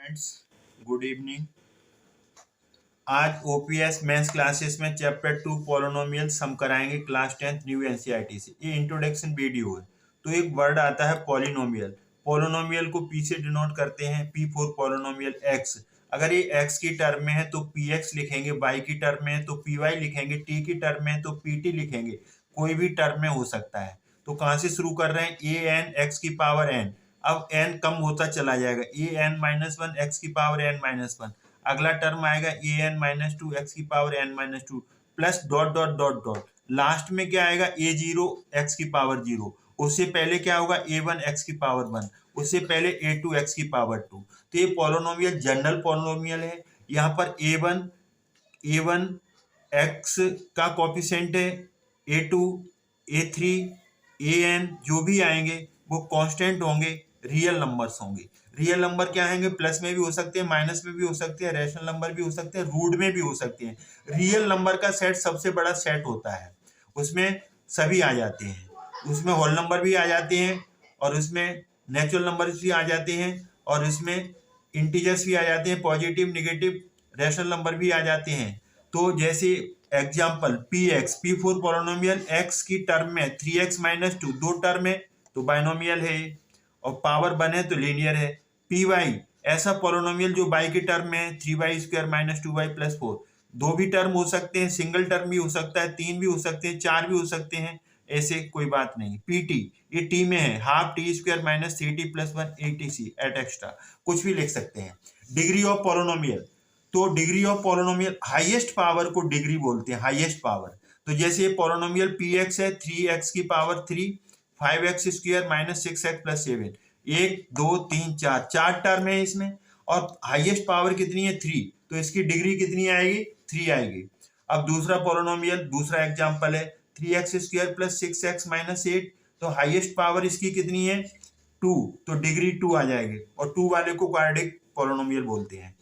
Friends, good evening. आज OPS mains classes में chapter 2 polynomials हम कराएंगे क्लास 10th न्यू एनसीईआरटी से। ये इंट्रोडक्शन वीडियो है। तो एक वर्ड आता है पॉलिनोमियल। पॉलिनोमियल को पी से डिनोट करते हैं, पी फॉर पॉलिनोमियल एक्स। अगर ये एक्स की टर्म में है तो पी एक्स लिखेंगे, वाई की टर्म में है तो पी वाई लिखेंगे, टी की टर्म में है तो पी टी लिखेंगे। कोई भी टर्म में हो सकता है। तो कहाँ से शुरू कर रहे हैं? ए एन एक्स की पावर एन। अब n कम होता चला जाएगा, a n minus one x की पावर एन माइनस वन। अगला टर्म आएगा a n minus two x की power n minus two plus dot dot dot dot. Last में क्या आएगा? ए जीरो एक्स की पावर जीरो। उससे पहले क्या होगा? ए वन एक्स की पावर वन। उससे पहले ए टू एक्स की पावर टू। तो ये पॉलिनोमियल जनरल पॉलिनोमियल है। यहाँ पर ए वन एक्स का कॉफिशेंट है, A two A three A N जो भी आएंगे वो कांस्टेंट होंगे, रियल नंबर्स होंगे। रियल नंबर क्या आएंगे? प्लस में भी हो सकते हैं, माइनस में भी हो सकते हैं, रैशनल नंबर भी हो सकते हैं, रूट में भी हो सकते हैं। रियल नंबर का सेट सबसे बड़ा सेट होता है, उसमें सभी आ जाते हैं। उसमें होल नंबर भी आ जाते हैं, और उसमें नेचुरल नंबर भी आ जाते हैं, और इसमें इंटीजर्स भी आ जाते हैं, पॉजिटिव नेगेटिव रैशनल नंबर भी आ जाते हैं। तो जैसे example P x, P four polynomial x की टर्म में 3x माइनस टू, दो टर्म है तो बाइनोमियल है, और पावर वन है तो लीनियर है। पी वाई ऐसा पॉलिनोमियल जो वाई की टर्म में है, 3y² माइनस 2y प्लस 4। दो भी टर्म हो सकते हैं, सिंगल टर्म भी हो सकता है, तीन भी हो सकते हैं, चार भी हो सकते हैं, ऐसे कोई बात नहीं। पी टी ये टी में है, half t square minus 3t plus one etc et cetera, कुछ भी लिख सकते हैं। डिग्री ऑफ पॉलिनोमियल, तो degree of polynomial highest power को डिग्री बोलते हैं, हाईएस्ट पावर। तो जैसे ये पॉलिनोमियल पी एक्स है, 3x की power 3, 5x² minus 6x plus 7, एक दो तीन चार, चार टर्म है इसमें, और हाईएस्ट पावर कितनी है? 3, तो इसकी डिग्री कितनी आएगी? 3 आएगी। अब दूसरा पॉलिनोमियल, दूसरा एग्जांपल है 3x² प्लस 6x माइनस 8, तो हाईएस्ट पावर इसकी कितनी है? 2, तो डिग्री 2 आ जाएगी, और 2 वाले को क्वाड्रेटिक पॉलिनोमियल बोलते हैं।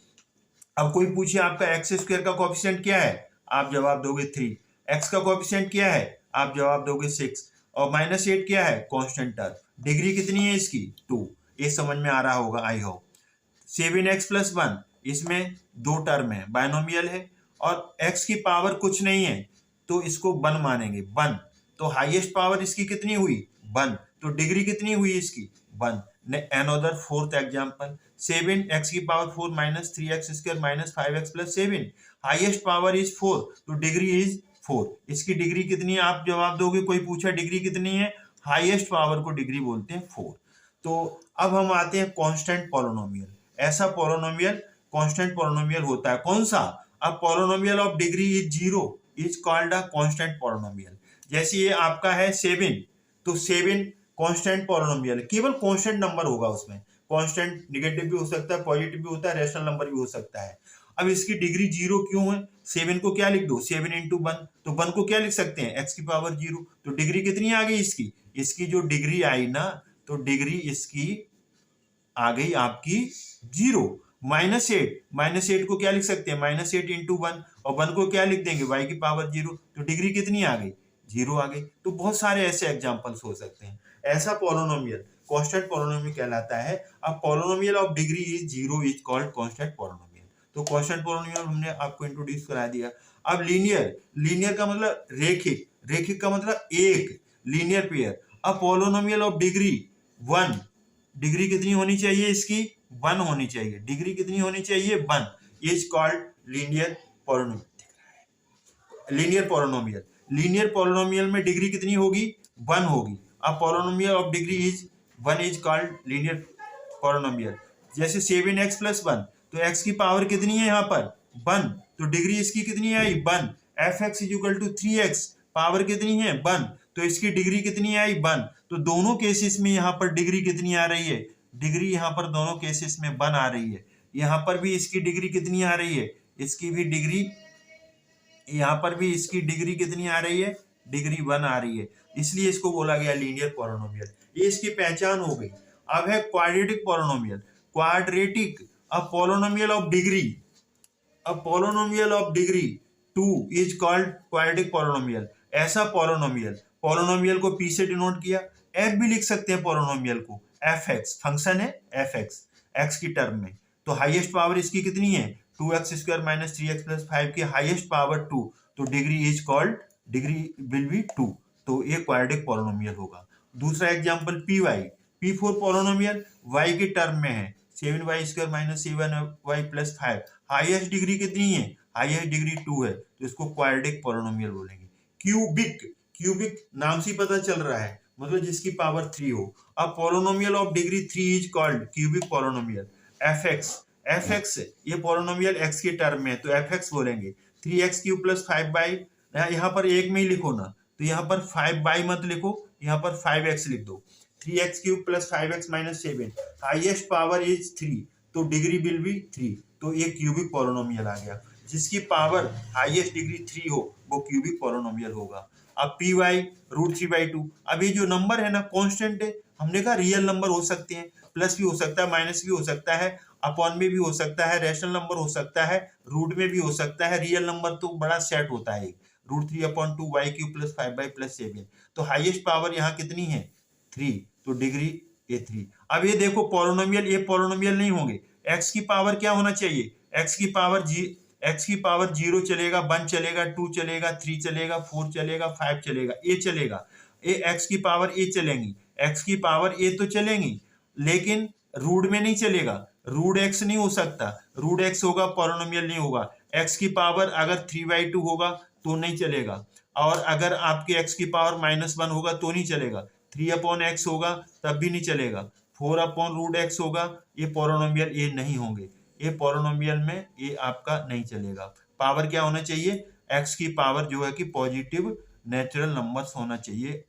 अब कोई पूछे आपका एक्स स्क्वायर का कोएफिशिएंट क्या है, आप जवाब दोगे 3। एक्स का कोएफिशिएंट क्या है, आप जवाब दोगे 6। और माइनस 8 क्या है? Constant term. डिग्री कितनी है इसकी? 2। ये समझ में आ रहा होगा, आई होप। 7x प्लस 1, इसमें दो टर्म है, बाइनोमियल है, और x की पावर कुछ नहीं है तो इसको 1 मानेंगे, 1। तो हाईएस्ट पावर इसकी कितनी हुई? 1, तो डिग्री कितनी हुई इसकी? 1। अनदर फोर्थ एग्जांपल, 7x की power 4 minus 3x² minus 5x plus 7, highest power is 4, तो डिग्री इज 4। इसकी डिग्री कितनी है, आप जवाब दोगे। कोई पूछा डिग्री कितनी है, हाईएस्ट पावर को डिग्री बोलते हैं 4। तो अब हम आते हैं कांस्टेंट पॉलिनोमियल। ऐसा पॉलिनोमियल कांस्टेंट पॉलिनोमियल होता है, कौन सा? अब polynomial of degree is 0 is called a constant polynomial. जैसे ये आपका है 7, तो 7 कांस्टेंट पॉलिनोमियल, केवल कांस्टेंट नंबर होगा उसमें। कांस्टेंट नेगेटिव भी हो सकता है, पॉजिटिव भी होता है, रैशनल नंबर भी हो सकता है। अब इसकी डिग्री 0 क्यों है? 7 को क्या लिख दो? 7 इंटू 1, तो 1 को क्या लिख सकते हैं? एक्स की पावर 0। तो डिग्री कितनी आ गई इसकी? इसकी जो डिग्री आई ना, तो डिग्री इसकी आ गई आपकी 0। -8 को क्या लिख सकते हैं? -8 इंटू 1, और 1 को क्या लिख देंगे? y की पावर 0, तो डिग्री कितनी आ गई? 0 आ गई। तो बहुत सारे ऐसे एग्जांपल्स हो सकते हैं। ऐसा पॉलिनोमियल कांस्टेंट पॉलिनोमियल कहलाता है। अब polynomial of degree is 0 is called constant polynomial. तो कांस्टेंट पॉलिनोमियल हमने आपको इंट्रोड्यूस करा दिया। अब लीनियर, लीनियर का मतलब रेखिक, रेखिक का मतलब एक, लीनियर पेयर। अब पॉलिनोमियल ऑफ डिग्री 1, डिग्री कितनी होनी चाहिए इसकी? 1 होनी चाहिए। डिग्री कितनी होनी चाहिए? 1 is called linear polynomial. Linear polynomial, linear polynomial में डिग्री कितनी होगी? 1 होगी। अब polynomial of degree is 1 is called linear polynomial. जैसे 7x प्लस 1, तो x की पावर कितनी है यहाँ पर? 1, तो डिग्री इसकी कितनी आई? 1। fx is equal to 3x, power कितनी है? 1, तो इसकी डिग्री कितनी आई? 1। तो दोनों केसेस में यहाँ पर डिग्री कितनी आ रही है? डिग्री यहाँ पर दोनों केसेस में 1 आ रही है। यहाँ पर भी इसकी डिग्री कितनी आ रही है? इसकी भी डिग्री, यहाँ पर भी इसकी डिग्री कितनी आ रही है? डिग्री 1 आ रही है। इसलिए इसको बोला गया लीनियर पॉलिनोमियल। ये इसकी पहचान हो गई। अब है quadratic polynomial. Quadratic, a polynomial of degree, a polynomial of degree 2 is called quadratic polynomial. ऐसा पॉलिनोमियल, पॉलिनोमियल को पी से डिनोट किया, एफ भी लिख सकते हैं पॉलिनोमियल को, एफ एक्स, फंक्शन है एफ एक्स, एक्स की टर्म में, तो हाईएस्ट पावर इसकी कितनी है 2x² माइनस 3x प्लस 5 की हाईएस्ट पावर 2, तो degree is called degree will be 2, तो ये क्वाड्रेटिक पॉलिनोमियल होगा। दूसरा एग्जांपल P4 पॉलिनोमियल y के टर्म में है 7y² minus 7y plus 5, highest degree कितनी है हाईएस्ट डिग्री 2 है, तो इसको क्वाड्रेटिक पॉलिनोमियल बोलेंगे। क्यूबिक नाम से पता चल रहा है मतलब जिसकी पावर 3 हो। अब polynomial of degree 3 is called cubic polynomial. F x ये पॉलिनोमियल एक्स के टर्म में है तो एफ एक्स बोलेंगे। 3x³ प्लस 5y, यहाँ पर एक में ही लिखो ना, तो यहाँ पर 5y मत लिखो, यहाँ पर 5x लिख दो। 3x³ plus 5x minus 7, highest power is 3, तो डिग्री विल बी 3, तो ये क्यूबिक पॉलिनोमियल आ गया। जिसकी पावर हाईएस्ट डिग्री 3 हो वो क्यूबिक पॉलिनोमियल होगा। अब पी वाई √3/2, अब ये जो नंबर है ना कांस्टेंट है, हमने कहा रियल नंबर हो सकते हैं, प्लस भी हो सकता है माइनस भी हो सकता है, अपॉन में भी हो सकता है, रेशनल नंबर हो सकता है, रूट में भी हो सकता है, रियल नंबर तो बड़ा सेट होता है √3/2 y³ प्लस 5y प्लस 7, तो हाईएस्ट पावर यहाँ कितनी है 3, तो डिग्री ये 3। अब ये देखो पॉलिनोमियल, ये पॉलिनोमियल नहीं होंगे, x की पावर क्या होना चाहिए, x की पावर 0 चलेगा, 1 चलेगा, 2 चलेगा, 3 चलेगा, 4 चलेगा, 5 चलेगा, ये चलेगा, ये x की पावर ये चलेंगी, x की पावर ये तो चलेंगी, लेकिन रूट में नहीं चलेगा, रूट x नहीं हो सकता, रूट x होगा पॉलिनोमियल नहीं होगा। x की पावर अगर 3/2 होगा तो नहीं चलेगा, और अगर आपके x की पावर -1 होगा तो नहीं चलेगा, 3/x होगा तब भी नहीं चलेगा, 4/√x होगा, ये पॉलिनोमियल ये नहीं होंगे, ये पॉलिनोमियल में ये आपका नहीं चलेगा। पावर क्या होना चाहिए, x की पावर जो है कि पॉजिटिव नेचुरल नंबर्स होना चाहिए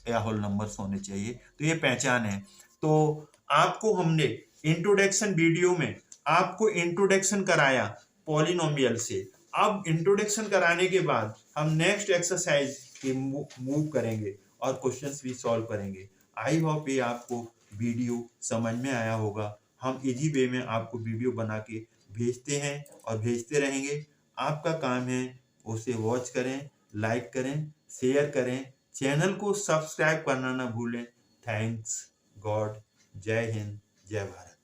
या होल नंबर्स होने चाहिए, तो ये पहचान है। तो आपको हमने इंट्रोडक्शन वीडियो में आपको इंट्रोडक्शन कराया पॉलिनोमियल से। अब इंट्रोडक्शन कराने के बाद हम नेक्स्ट एक्सरसाइज के मूव करेंगे और क्वेश्चंस भी सॉल्व करेंगे। आई होप ये आपको वीडियो समझ में आया होगा। हम इजी वे में आपको वीडियो बना के भेजते हैं और भेजते रहेंगे। आपका काम है उसे वॉच करें, लाइक करें, शेयर करें, चैनल को सब्सक्राइब करना ना भूलें। थैंक्स गॉड, जय हिंद, जय भारत।